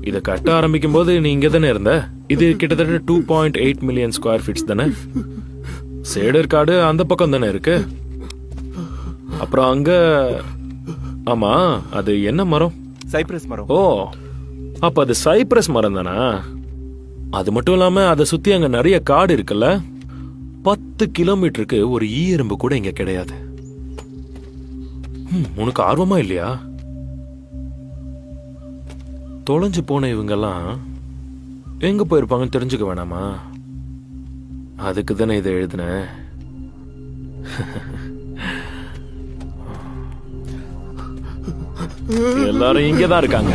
இத கட்ட ஆரம்பிக்கும் போது நீ இங்க தானே இருந்த. இது கிட்டத்தட்ட 2.8 மில்லியன் ஸ்கொயர் ஃபீட்ஸ் தானே. சேடர் காடு அந்த பக்கம் தானே இருக்கு. அப்புறம் அங்க, ஆமா அது என்ன மரம்? சைப்ரஸ் மரம். ஓ, அப்ப அது சைப்ரஸ் மரம் தானா? அது மட்டும் இல்லாம அதை சுத்தி அங்க நிறைய காடு இருக்குல்ல. 10 கிலோமீட்டருக்கு ஒரு ஈ எறும்பு கூட இங்க கிடையாது. உனக்கு ஆர்வமா இல்லையா? தொலைஞ்சு போன இவங்கெல்லாம் எங்க போயிருப்பாங்கன்னு தெரிஞ்சுக்க வேணாமா? அதுக்கு தானே இதை எழுதினேன். எல்லாரும் இங்கதான் இருக்காங்க.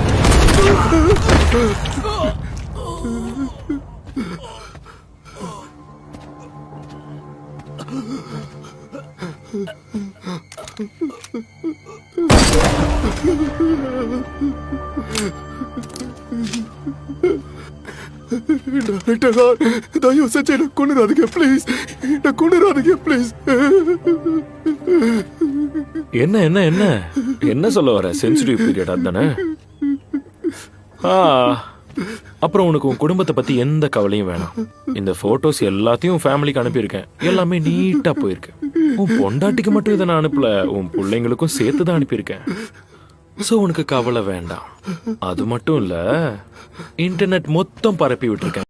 தயவு செஞ்சு என்ன கொண்டுறாதீங்க ப்ளீஸ். என்ன கொண்டுறாதீங்க ப்ளீஸ். என்ன என்ன என்ன என்ன சொல்ல வர? சென்சிட்டிவ் பீரியட் அதுதானே. அப்புறம் உனக்கு உன் குடும்பத்தை பத்தி எந்த கவலையும் வேணாம். இந்த போட்டோஸ் எல்லாத்தையும் ஃபேமிலிக்கு அனுப்பியிருக்கேன். எல்லாமே நீட்டா போயிருக்கு. உன் பொண்டாட்டிக்கு மட்டும் இதை நான் அனுப்பல, உன் பிள்ளைங்களுக்கும் சேர்த்து தான் அனுப்பியிருக்கேன். சோ உனக்கு கவலை வேண்டாம். அது மட்டும் இல்ல, இன்டர்நெட் மொத்தம் பரப்பி விட்டுருக்கேன்.